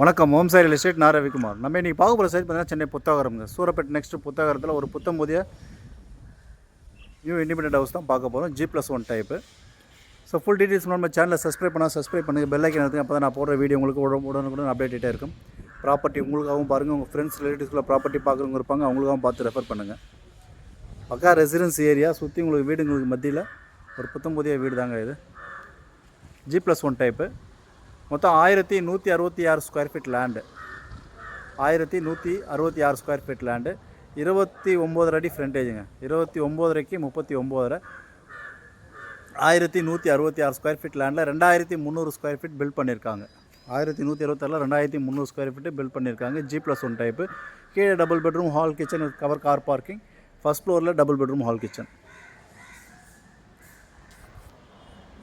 வணக்கம். ஓம் Sai real estate. நான் ரவிக்குமார். நம்ம இன்றைக்கி பார்க்க போகிற சைட் பார்த்தீங்கன்னா சென்னை புத்தகரம்ங்க. சூரப்பேட் நெக்ஸ்ட் புத்தகரத்தில் ஒரு புத்தம் புதிய நியூ இண்டிபெண்டன்ட் ஹவுஸ் தான் பார்க்க போகிறோம். G+1 type. So full details நம்ம சேனலில் சப்ஸ்கிரைப் பண்ணுங்கள். பெல் ஐக்கன் எடுத்துங்க. அப்போ தான் நான் போடுற வீடியோ உங்களுக்கு உடனுக்குடன் அப்டேட் ஆகிட்டே இருக்கும். ப்ராப்பர்ட்டி உங்களுக்காகவும் பாருங்கள், உங்கள் ஃப்ரெண்ட்ஸ் ரிலேட்டிவ்ஸ்க்குள்ள ப்ராப்பர்ட்டி பார்க்குறவங்க இருப்பாங்க, அவங்களுக்காகவும் பார்த்து ரெஃபர் பண்ணுங்கள். பக்கா ரெசிடென்ஸ் ஏரியா, சுற்றி உங்களுக்கு வீடுங்களுக்கு மத்தியில் ஒரு புத்தம் புதிய வீடு தாங்க இது. G+1 type. மொத்தம் 1166 square feet land. 1166 square feet land. 29 அடி ஃப்ரண்டேஜுங்க. 29.5க்கு 39.5. 1166 ஸ்கொயர் ஃபீட் லேண்டில் 2300 ஸ்கொயர் ஃபீட் பில்ட் பண்ணியிருக்காங்க. 1166 2300 ஸ்கொயர் ஃபீட்டு பில்ட் பண்ணியிருக்காங்க. G+1 type. கீழே double bedroom, hall, kitchen, cover car parking. First ஃப்ளோரில் double bedroom, hall, kitchen.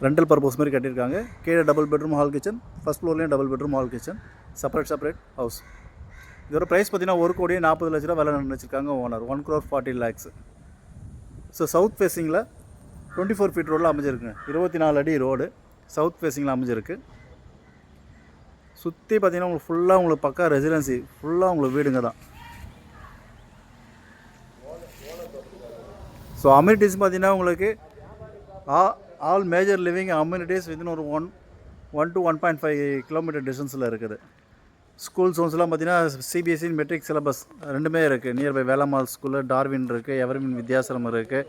Rental purpose மாதிரி கட்டியிருக்காங்க. கீழே double bedroom, hall, kitchen. First ஃப்ளோர்லேயும் double bedroom, hall, kitchen. Separate house. இதோட price பார்த்தீங்கன்னா 1,40,00,000 ரூபா விலை நினச்சிருக்காங்க ஓனர். 1,40,00,000. ஸோ சவுத் ஃபேஸிங்கில் 24 ஃபீட் ரோடில் அமைஞ்சிருக்குங்க. 24 அடி ரோடு சவுத் ஃபேஸிங்கில் அமைஞ்சிருக்கு. சுற்றி பார்த்தீங்கன்னா உங்களுக்கு ஃபுல்லாக உங்களுக்கு பக்கா ரெசிடென்சி, ஃபுல்லாக உங்களுக்கு வீடுங்க தான். ஸோ அம்யூனிட்டிஸ் பார்த்தீங்கன்னா உங்களுக்கு all major living amenities within ஒரு 1 to 1.5 கிலோமீட்டர் டிஸ்டன்ஸில் இருக்குது. ஸ்கூல் ஜோன்ஸ்லாம் பார்த்தீங்கன்னா சிபிஎஸ்சி மெட்ரிக் சிலபஸ் ரெண்டுமே இருக்குது. நியர்பை வேலம்மாள் ஸ்கூலு, டார்வின் இருக்குது, எவர்வின் வித்யாசிரமம் இருக்குது,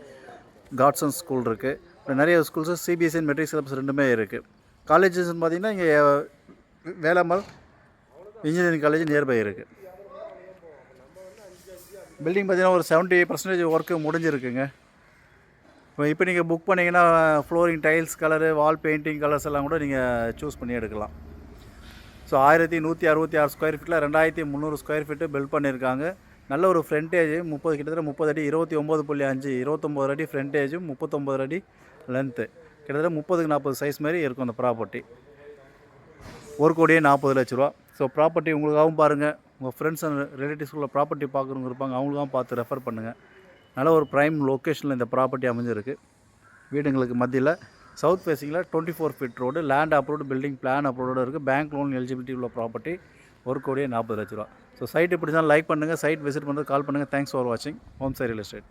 காட்சன் ஸ்கூல் இருக்குது. இப்போ நிறைய ஸ்கூல்ஸு சிபிஎஸ்சி மெட்ரிக் சிலபஸ் ரெண்டுமே இருக்குது. காலேஜஸ்ன்னு பார்த்தீங்கன்னா இங்கே வேலம்மாள் இன்ஜினியரிங் காலேஜ் நியர்பை இருக்குது. பில்டிங் பார்த்தீங்கன்னா ஒரு 70% ஒர்க்கு முடிஞ்சிருக்குங்க. இப்போ நீங்கள் புக் பண்ணிங்கன்னா ஃப்ளோரிங் டைல்ஸ் கலரு, வால் பெயிண்டிங் கலர்ஸ் எல்லாம் கூட நீங்கள் சூஸ் பண்ணி எடுக்கலாம். ஸோ 1166 ஸ்கொயர் ஃபீட்டில் 2300 ஸ்கொயர் ஃபீட்டு பில்ட் பண்ணியிருக்காங்க. நல்ல ஒரு ஃப்ரண்டேஜ் கிட்டத்தட்ட 30 அடி, 29.5, 29 அடி ஃப்ரண்டேஜும் 39 அடி லென்த்து. கிட்டத்தட்ட 30x40 சைஸ் மாதிரி இருக்கும் அந்த ப்ராப்பர்ட்டி. 1,40,00,000 ரூபா. ஸோ ப்ராப்பர்ட்டி உங்களுக்காகவும் பாருங்கள், உங்கள் ஃப்ரெண்ட்ஸ் அண்ட் ரிலேட்டிவ்ஸ்குள்ள ப்ராப்பர்ட்டி பார்க்குறவங்க இருப்பாங்க, அவங்களுக்காகவும் பார்த்து ரெஃபர் பண்ணுங்கள். நல்ல ஒரு ப்ரைம் லொக்கேஷனில் இந்த ப்ராப்பர்ட்டி அமைஞ்சிருக்கு. வீடுங்களுக்கு மத்தியில் சவுத் ஃபேஸிங்கில் 24 feet road, land approved, building plan approved இருக்குது. பேங்க் லோன் எலிஜிபிலிட்டி உள்ள ப்ராப்பர்ட்டி. 1,40,00,000 ரூபா. ஸோ சைட் எப்படி தான் லைக் பண்ணுங்கள், சைட் விசிட் பண்ணுறது கால் பண்ணுங்கள். தேங்க்ஸ் ஃபார் வாட்சிங். ஓம் சாய் ரியல் எஸ்டேட்.